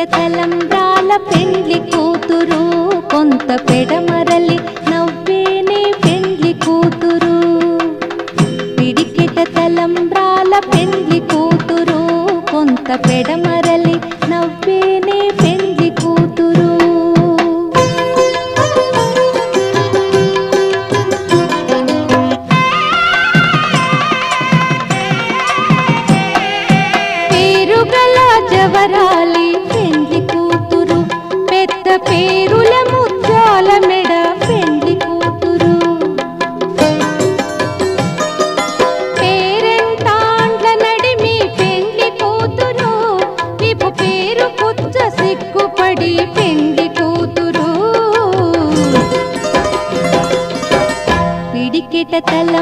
తలంబ్రాల పెండ్లి కూతురు కొంత పెడమరలి నవ్వేనే పెండ్లి కూతురు పిడికిట తలంబ్రాల పెండ్లి కూతురు కొంత పెడమరలి నవ్వేనే పెండ్లి కూతురు పేరుగల జవరాలి పెండ్లి కూతురు పెద్ద పేరుల ముత్యాల మెడ పెండ్లి కూతురు పేరెంటాండ్ల నడిమి పెండ్లి కూతురు విపు పేరు కుచ్చ సిగ్గుపడి పెండ్లి కూతురు పిడికిట తలం